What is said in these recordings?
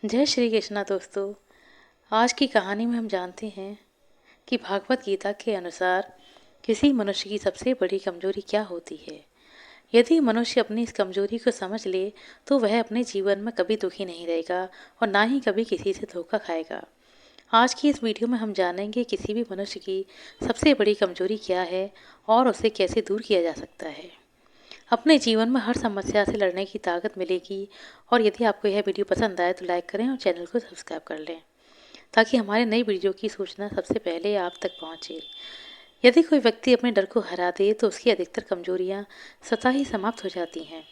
जय श्री कृष्णा दोस्तों। आज की कहानी में हम जानते हैं कि भागवत गीता के अनुसार किसी मनुष्य की सबसे बड़ी कमजोरी क्या होती है। यदि मनुष्य अपनी इस कमजोरी को समझ ले तो वह अपने जीवन में कभी दुखी नहीं रहेगा और ना ही कभी किसी से धोखा खाएगा। आज की इस वीडियो में हम जानेंगे किसी भी मनुष्य की सबसे बड़ी कमजोरी क्या है और उसे कैसे दूर किया जा सकता है। अपने जीवन में हर समस्या से लड़ने की ताकत मिलेगी। और यदि आपको यह वीडियो पसंद आए तो लाइक करें और चैनल को सब्सक्राइब कर लें ताकि हमारे नई वीडियो की सूचना सबसे पहले आप तक पहुंचे। यदि कोई व्यक्ति अपने डर को हरा दे तो उसकी अधिकतर कमजोरियां स्वतः ही समाप्त हो जाती हैं।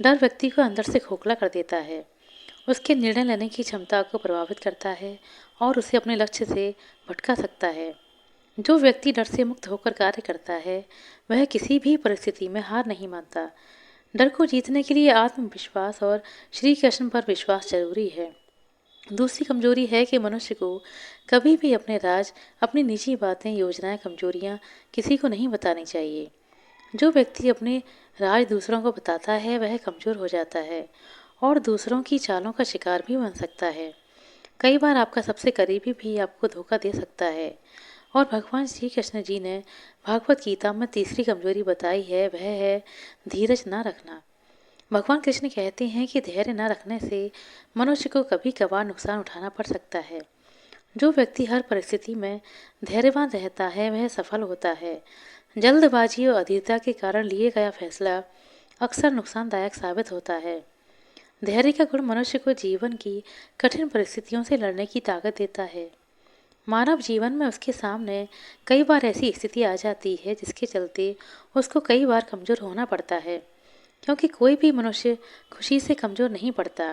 डर व्यक्ति को अंदर से खोखला कर देता है, उसके निर्णय लेने की क्षमता को प्रभावित करता है और उसे अपने लक्ष्य से भटका सकता है। जो व्यक्ति डर से मुक्त होकर कार्य करता है वह किसी भी परिस्थिति में हार नहीं मानता। डर को जीतने के लिए आत्मविश्वास और श्री कृष्ण पर विश्वास जरूरी है। दूसरी कमजोरी है कि मनुष्य को कभी भी अपने राज, अपनी निजी बातें, योजनाएं, कमजोरियां किसी को नहीं बतानी चाहिए। जो व्यक्ति अपने राज दूसरों को बताता है वह कमजोर हो जाता है और दूसरों की चालों का शिकार भी बन सकता है। कई बार आपका सबसे करीबी भी आपको धोखा दे सकता है। और भगवान श्री कृष्ण जी ने भागवत गीता में तीसरी कमजोरी बताई है, वह है धीरज न रखना। भगवान कृष्ण कहते हैं कि धैर्य न रखने से मनुष्य को कभी कभार नुकसान उठाना पड़ सकता है। जो व्यक्ति हर परिस्थिति में धैर्यवान रहता है वह सफल होता है। जल्दबाजी और अधीरता के कारण लिए गया फैसला अक्सर नुकसानदायक साबित होता है। धैर्य का गुण मनुष्य को जीवन की कठिन परिस्थितियों से लड़ने की ताकत देता है। मानव जीवन में उसके सामने कई बार ऐसी स्थिति आ जाती है जिसके चलते उसको कई बार कमज़ोर होना पड़ता है, क्योंकि कोई भी मनुष्य खुशी से कमज़ोर नहीं पड़ता।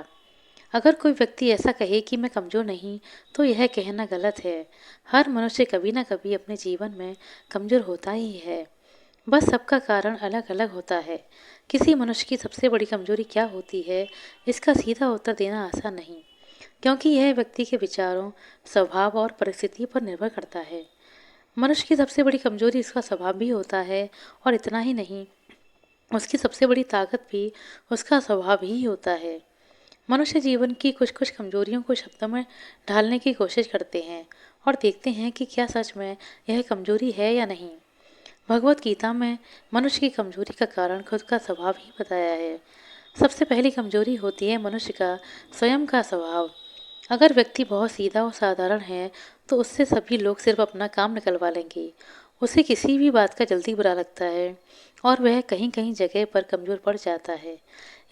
अगर कोई व्यक्ति ऐसा कहे कि मैं कमज़ोर नहीं, तो यह कहना गलत है। हर मनुष्य कभी ना कभी अपने जीवन में कमज़ोर होता ही है, बस सबका कारण अलग अलग होता है। किसी मनुष्य की सबसे बड़ी कमजोरी क्या होती है, इसका सीधा उत्तर देना आसान नहीं, क्योंकि यह व्यक्ति के विचारों, स्वभाव और परिस्थिति पर निर्भर करता है। मनुष्य की सबसे बड़ी कमजोरी उसका स्वभाव भी होता है और इतना ही नहीं, उसकी सबसे बड़ी ताकत भी उसका स्वभाव ही होता है। मनुष्य जीवन की कुछ कुछ कमजोरियों को शब्दों में ढालने की कोशिश करते हैं और देखते हैं कि क्या सच में यह कमजोरी है या नहीं। भगवत गीता में मनुष्य की कमजोरी का कारण खुद का स्वभाव ही बताया है। सबसे पहली कमजोरी होती है मनुष्य का स्वयं का स्वभाव। अगर व्यक्ति बहुत सीधा और साधारण है तो उससे सभी लोग सिर्फ अपना काम निकलवा लेंगे। उसे किसी भी बात का जल्दी बुरा लगता है और वह कहीं कहीं जगह पर कमज़ोर पड़ जाता है।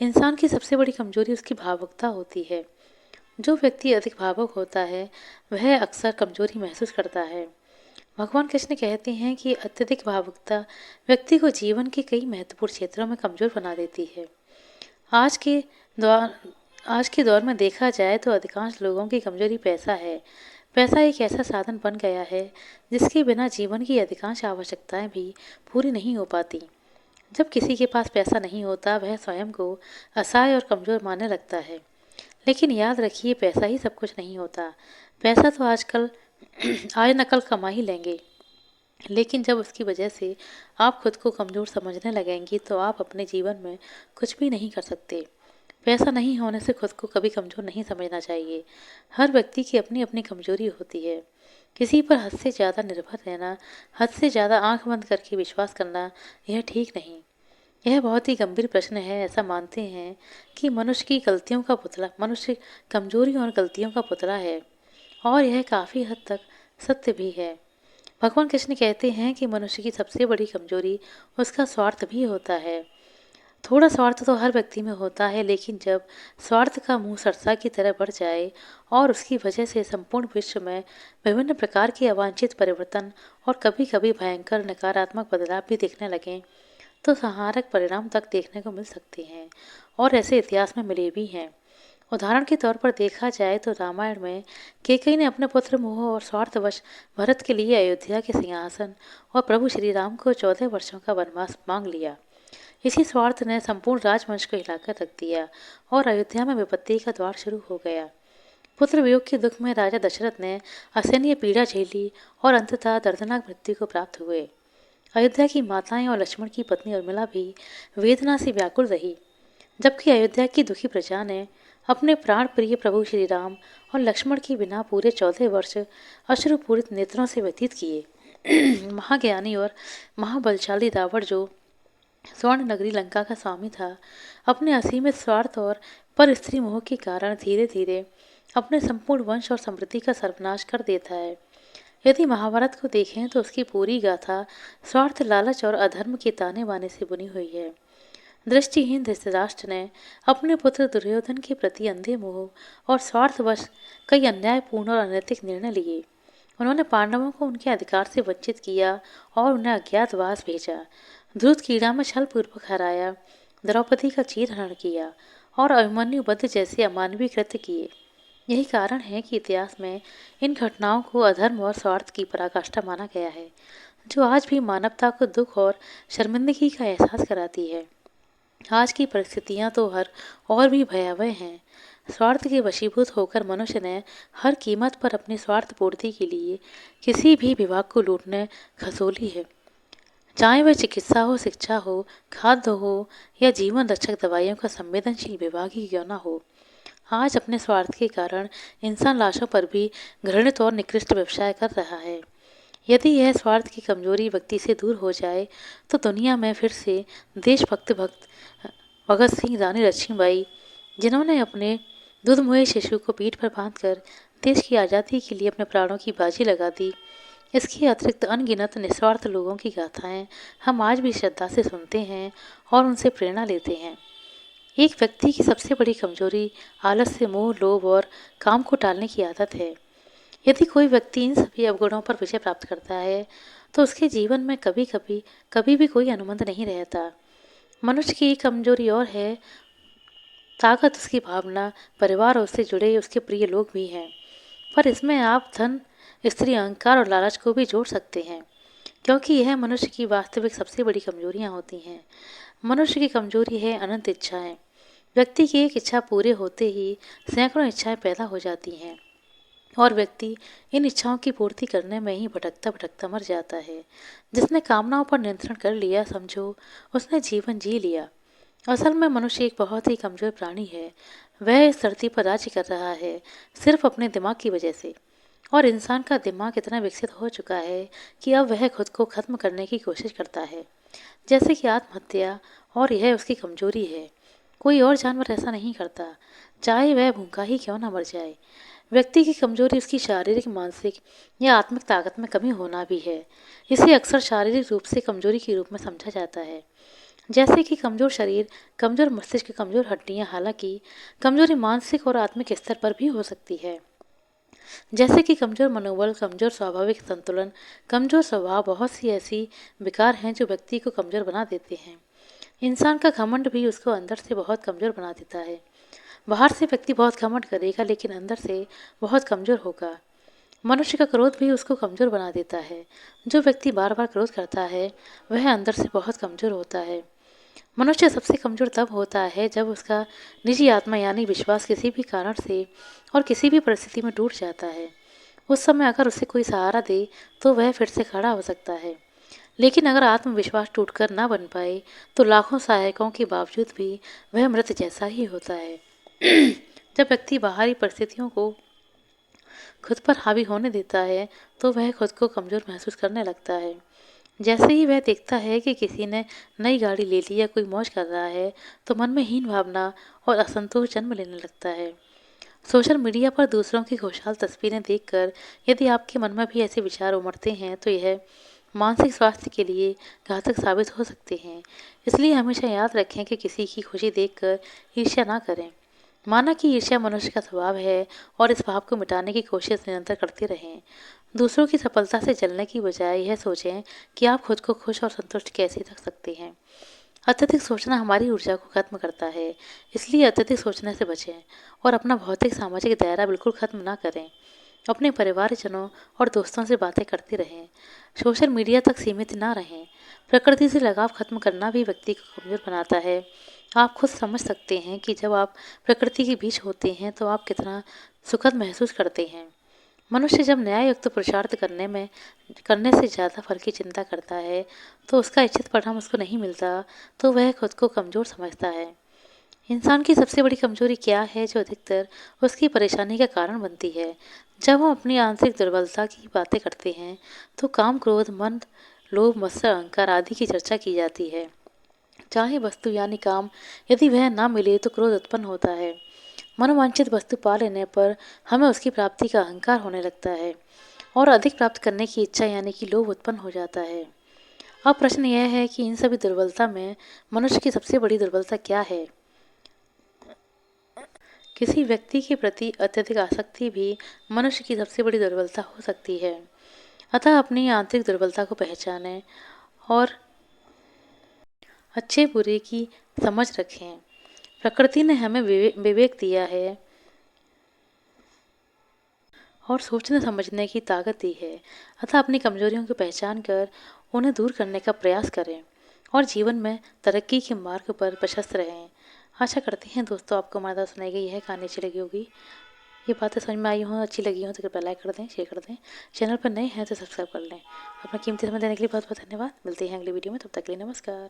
इंसान की सबसे बड़ी कमजोरी उसकी भावुकता होती है। जो व्यक्ति अधिक भावुक होता है वह अक्सर कमजोरी महसूस करता है। भगवान कृष्ण कहते हैं कि अत्यधिक भावुकता व्यक्ति को जीवन के कई महत्वपूर्ण क्षेत्रों में कमजोर बना देती है। आज के दौर आज के दौर में देखा जाए तो अधिकांश लोगों की कमजोरी पैसा है। पैसा एक ऐसा साधन बन गया है जिसके बिना जीवन की अधिकांश आवश्यकताएं भी पूरी नहीं हो पाती। जब किसी के पास पैसा नहीं होता वह स्वयं को असहाय और कमजोर मानने लगता है। लेकिन याद रखिए, पैसा ही सब कुछ नहीं होता। पैसा तो आजकल आज नकल कमा ही लेंगे, लेकिन जब उसकी वजह से आप खुद को कमज़ोर समझने लगेंगी तो आप अपने जीवन में कुछ भी नहीं कर सकते। पैसा नहीं होने से खुद को कभी कमज़ोर नहीं समझना चाहिए। हर व्यक्ति की अपनी अपनी कमज़ोरी होती है। किसी पर हद से ज़्यादा निर्भर रहना, हद से ज़्यादा आंख बंद करके विश्वास करना, यह ठीक नहीं। यह बहुत ही गंभीर प्रश्न है। ऐसा मानते हैं कि मनुष्य कमजोरी और गलतियों का पुतला है, और यह काफ़ी हद तक सत्य भी है। भगवान कृष्ण कहते हैं कि मनुष्य की सबसे बड़ी कमजोरी उसका स्वार्थ भी होता है। थोड़ा स्वार्थ तो हर व्यक्ति में होता है, लेकिन जब स्वार्थ का मुंह सरसा की तरह बढ़ जाए और उसकी वजह से संपूर्ण विश्व में विभिन्न प्रकार के अवांछित परिवर्तन और कभी कभी भयंकर नकारात्मक बदलाव भी दिखने लगें, तो संहारक परिणाम तक देखने को मिल सकते हैं, और ऐसे इतिहास में मिले भी हैं। उदाहरण के तौर पर देखा जाए तो रामायण में कैकेयी ने अपने पुत्र मोह और स्वार्थवश भरत के लिए अयोध्या के सिंहासन और प्रभु श्री राम को 14 वर्षों का वनवास मांग लिया। इसी स्वार्थ ने संपूर्ण राजवंश को हिलाकर रख दिया और अयोध्या में विपत्ति का द्वार शुरू हो गया। पुत्र वियोग के दुख में राजा दशरथ ने असहनीय पीड़ा झेली और अंततः दर्दनाक मृत्यु को प्राप्त हुए। अयोध्या की माताएं और लक्ष्मण की पत्नी उर्मिला भी वेदना से व्याकुल रही, जबकि अयोध्या की दुखी प्रजा ने अपने प्राण प्रिय प्रभु श्री राम और लक्ष्मण के बिना पूरे 14 वर्ष अश्रुपूरित नेत्रों से व्यतीत किए। महाज्ञानी और महाबलशाली रावण, जो स्वर्ण नगरी लंका का स्वामी था, अपने असीमित स्वार्थ और पर स्त्री मोह के कारण धीरे धीरे अपने संपूर्ण वंश और समृद्धि का सर्वनाश कर देता है। यदि महाभारत को देखें तो उसकी पूरी गाथा स्वार्थ, लालच और अधर्म के ताने बाने से बुनी हुई है। दृष्टिहीन धृतराष्ट्र ने अपने पुत्र दुर्योधन के प्रति अंधे मोह और स्वार्थवश कई अन्यायपूर्ण और अनैतिक निर्णय लिए। उन्होंने पांडवों को उनके अधिकार से वंचित किया और उन्हें अज्ञातवास भेजा, धूत कीड़ा में छल पूर्वक हराया, द्रौपदी का चीरहरण किया और अभिमन्यु वध जैसे अमानवीय कृत्य किए। यही कारण है कि इतिहास में इन घटनाओं को अधर्म और स्वार्थ की पराकाष्ठा माना गया है, जो आज भी मानवता को दुख और शर्मिंदगी का एहसास कराती है। आज की परिस्थितियां तो हर और भी भयावह हैं। स्वार्थ के वशीभूत होकर मनुष्य ने हर कीमत पर अपनी स्वार्थ पूर्ति के लिए किसी भी विभाग को लूटने खसोली है, चाहे वह चिकित्सा हो, शिक्षा हो, खाद्य हो या जीवन रक्षक दवाइयों का संवेदनशील विभाग ही क्यों न हो। आज अपने स्वार्थ के कारण इंसान लाशों पर भी घृणित और निकृष्ट व्यवसाय कर रहा है। यदि यह स्वार्थ की कमजोरी व्यक्ति से दूर हो जाए तो दुनिया में फिर से भक्त भगत सिंह, रानी लक्ष्मीबाई, जिन्होंने अपने दूधमुहे शिशु को पीठ पर बांधकर देश की आज़ादी के लिए अपने प्राणों की बाजी लगा दी, इसके अतिरिक्त अनगिनत निस्वार्थ लोगों की गाथाएं हम आज भी श्रद्धा से सुनते हैं और उनसे प्रेरणा लेते हैं। एक व्यक्ति की सबसे बड़ी कमजोरी आलस्य, मोह, लोभ और काम को टालने की आदत है। यदि कोई व्यक्ति इन सभी अवगुणों पर विजय प्राप्त करता है तो उसके जीवन में कभी भी कोई अनुबंध नहीं रहता। मनुष्य की एक कमजोरी और है, ताकत उसकी भावना, परिवार और उससे जुड़े उसके प्रिय लोग भी हैं। पर इसमें आप धन, स्त्री, अहंकार और लालच को भी जोड़ सकते हैं, क्योंकि यह मनुष्य की वास्तविक सबसे बड़ी कमजोरियां होती हैं। मनुष्य की कमजोरी है अनंत इच्छाएं। व्यक्ति की एक इच्छा पूरे होते ही सैकड़ों इच्छाएं पैदा हो जाती हैं और व्यक्ति इन इच्छाओं की पूर्ति करने में ही भटकता भटकता मर जाता है। जिसने कामनाओं पर नियंत्रण कर लिया, समझो उसने जीवन जी लिया। असल में मनुष्य एक बहुत ही कमजोर प्राणी है। वह इस धरती पर राज्य कर रहा है सिर्फ अपने दिमाग की वजह से, और इंसान का दिमाग इतना विकसित हो चुका है कि अब वह खुद को खत्म करने की कोशिश करता है, जैसे कि आत्महत्या, और यह उसकी कमजोरी है। कोई और जानवर ऐसा नहीं करता, चाहे वह भूखा ही क्यों ना मर जाए। व्यक्ति की कमजोरी उसकी शारीरिक, मानसिक या आत्मिक ताकत में कमी होना भी है। इसे अक्सर शारीरिक रूप से कमजोरी के रूप में समझा जाता है, जैसे कि कमजोर शरीर, कमजोर मस्तिष्क, कमजोर हड्डियां। हालांकि कमजोरी मानसिक और आत्मिक स्तर पर भी हो सकती है, जैसे कि कमजोर मनोबल, कमजोर स्वाभाविक संतुलन, कमजोर स्वभाव। बहुत सी ऐसी विकार हैं जो व्यक्ति को कमजोर बना देते हैं। इंसान का घमंड भी उसको अंदर से बहुत कमजोर बना देता है। बाहर से व्यक्ति बहुत घमंड करेगा लेकिन अंदर से बहुत कमजोर होगा। मनुष्य का क्रोध भी उसको कमजोर बना देता है। जो व्यक्ति बार बार क्रोध करता है वह अंदर से बहुत कमजोर होता है। मनुष्य सबसे कमजोर तब होता है जब उसका निजी आत्मा यानी विश्वास किसी भी कारण से और किसी भी परिस्थिति में टूट जाता है। उस समय अगर उसे कोई सहारा दे तो वह फिर से खड़ा हो सकता है, लेकिन अगर आत्मविश्वास टूटकर ना बन पाए तो लाखों सहायकों के बावजूद भी वह मृत जैसा ही होता है। जब व्यक्ति बाहरी परिस्थितियों को खुद पर हावी होने देता है तो वह खुद को कमजोर महसूस करने लगता है। जैसे ही वह देखता है कि किसी ने नई गाड़ी ले ली या कोई मौज कर रहा है तो मन में हीन भावना और असंतोष जन्म लेने लगता है। सोशल मीडिया पर दूसरों की खुशहाल तस्वीरें देखकर यदि आपके मन में भी ऐसे विचार उमड़ते हैं तो यह मानसिक स्वास्थ्य के लिए घातक साबित हो सकते हैं। इसलिए हमेशा याद रखें कि किसी की खुशी देखकर ईर्ष्या ना करें। माना कि ईर्ष्या मनुष्य का स्वभाव है और इस भाव को मिटाने की कोशिश निरंतर करते रहें। दूसरों की सफलता से जलने की बजाय यह सोचें कि आप खुद को खुश और संतुष्ट कैसे रख सकते हैं। अत्यधिक सोचना हमारी ऊर्जा को खत्म करता है, इसलिए अत्यधिक सोचने से बचें और अपना भौतिक सामाजिक दायरा बिल्कुल खत्म ना करें। अपने परिवारजनों और दोस्तों से बातें करते रहें। सोशल मीडिया तक सीमित ना रहें। प्रकृति से लगाव खत्म करना भी व्यक्ति को कमजोर बनाता है। आप खुद समझ सकते हैं कि जब आप प्रकृति के बीच होते हैं तो आप कितना सुखद महसूस करते हैं। मनुष्य जब न्याययुक्त पुरुषार्थ करने से ज़्यादा फल की चिंता करता है तो उसका इच्छित परिणाम उसको नहीं मिलता तो वह खुद को कमज़ोर समझता है। इंसान की सबसे बड़ी कमजोरी क्या है जो अधिकतर उसकी परेशानी का कारण बनती है? जब हम अपनी आंतरिक दुर्बलता की बातें करते हैं, तो काम, क्रोध, मन, लोभ, मत्सर, अहंकार आदि की चर्चा की जाती है। चाहे वस्तु यानी काम, यदि वह ना मिले तो क्रोध उत्पन्न होता है। मनोवांछित वस्तु पा लेने पर हमें उसकी प्राप्ति का अहंकार होने लगता है और अधिक प्राप्त करने की इच्छा यानी कि लोभ उत्पन्न हो जाता है। अब प्रश्न यह है कि इन सभी दुर्बलता में मनुष्य की सबसे बड़ी दुर्बलता क्या है? किसी व्यक्ति के प्रति अत्यधिक आसक्ति भी मनुष्य की सबसे बड़ी दुर्बलता हो सकती है। अतः अपनी आंतरिक दुर्बलता को पहचानें और अच्छे बुरे की समझ रखें। प्रकृति ने हमें विवेक दिया है और सोचने समझने की ताकत दी है। अतः अपनी कमजोरियों की पहचान कर उन्हें दूर करने का प्रयास करें और जीवन में तरक्की के मार्ग पर प्रशस्त रहें। आशा करते हैं दोस्तों आपको हमारे द्वारा सुनाई गई है कहानी अच्छी लगी होगी। ये बातें समझ में आई हों, अच्छी लगी हों तो कृपया लाइक कर दें, शेयर कर दें। चैनल पर नए हैं तो सब्सक्राइब कर लें। अपना कीमती समय देने के लिए बहुत बहुत धन्यवाद। मिलते हैं अगली वीडियो में, तब तक के लिए नमस्कार।